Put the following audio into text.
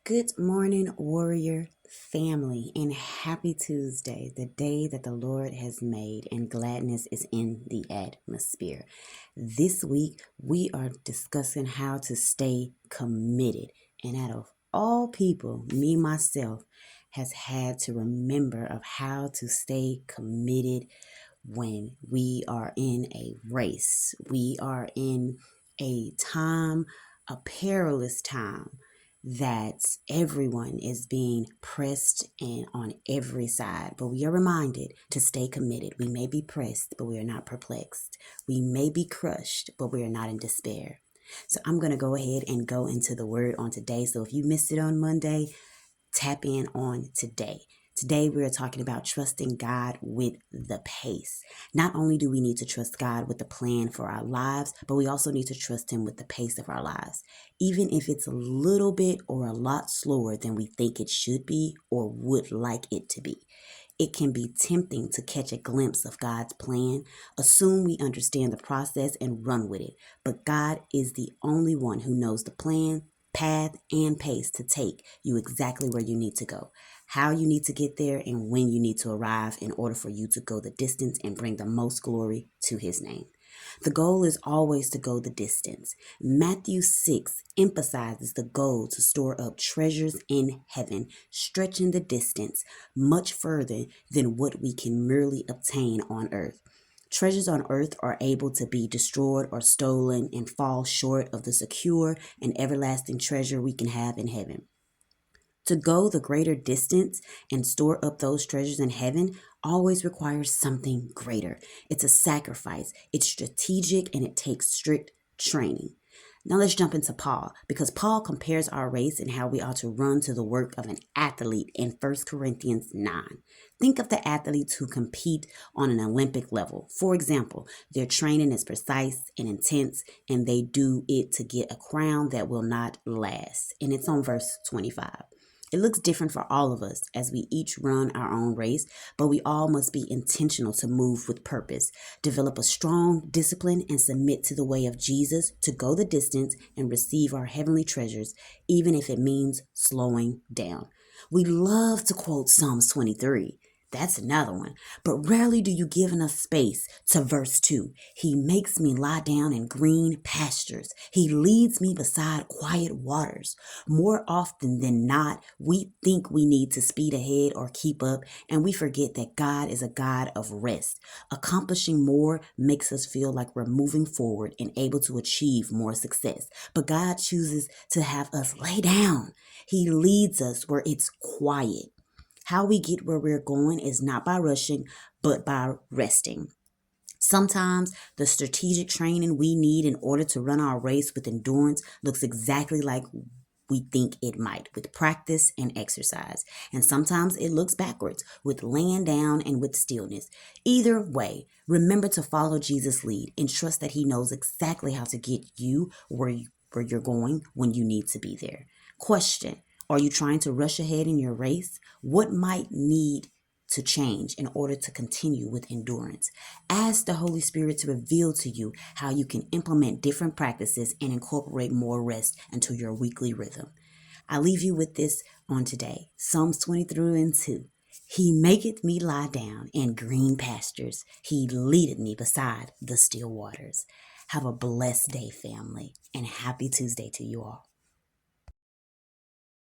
Good morning, warrior family, and happy Tuesday, the day that the Lord has made, and gladness is in the atmosphere. This week, we are discussing how to stay committed. And out of all people, me myself has had to remember of how to stay committed when we are in a race. We are in a perilous time that everyone is being pressed and on every side, but we are reminded to stay committed. We may be pressed, but we are not perplexed. We may be crushed, but we are not in despair. So I'm going to go ahead and go into the word on today. So if you missed it on Monday, tap in on today. Today, we're talking about trusting God with the pace. Not only do we need to trust God with the plan for our lives, but we also need to trust Him with the pace of our lives, even if it's a little bit or a lot slower than we think it should be or would like it to be. It can be tempting to catch a glimpse of God's plan, assume we understand the process, and run with it. But God is the only one who knows the plan, path, and pace to take you exactly where you need to go, how you need to get there, and when you need to arrive in order for you to go the distance and bring the most glory to His name. The goal is always to go the distance. Matthew 6 emphasizes the goal to store up treasures in heaven, stretching the distance much further than what we can merely obtain on earth. Treasures on earth are able to be destroyed or stolen and fall short of the secure and everlasting treasure we can have in heaven. To go the greater distance and store up those treasures in heaven always requires something greater. It's a sacrifice, it's strategic, and it takes strict training. Now let's jump into Paul, because Paul compares our race and how we ought to run to the work of an athlete in 1 Corinthians 9. Think of the athletes who compete on an Olympic level. For example, their training is precise and intense, and they do it to get a crown that will not last. And it's on verse 25. It looks different for all of us as we each run our own race, but we all must be intentional to move with purpose, develop a strong discipline, and submit to the way of Jesus to go the distance and receive our heavenly treasures, even if it means slowing down. We love to quote Psalms 23. That's another one. But rarely do you give enough space to verse 2. He makes me lie down in green pastures. He leads me beside quiet waters. More often than not, we think we need to speed ahead or keep up, and we forget that God is a God of rest. Accomplishing more makes us feel like we're moving forward and able to achieve more success. But God chooses to have us lay down. He leads us where it's quiet. How we get where we're going is not by rushing, but by resting. Sometimes the strategic training we need in order to run our race with endurance looks exactly like we think it might, with practice and exercise. And sometimes it looks backwards, with laying down and with stillness. Either way, remember to follow Jesus' lead and trust that He knows exactly how to get you where you're going when you need to be there. Question: are you trying to rush ahead in your race? What might need to change in order to continue with endurance? Ask the Holy Spirit to reveal to you how you can implement different practices and incorporate more rest into your weekly rhythm. I leave you with this on today. Psalms 23 and 2. He maketh me lie down in green pastures. He leadeth me beside the still waters. Have a blessed day, family, and happy Tuesday to you all.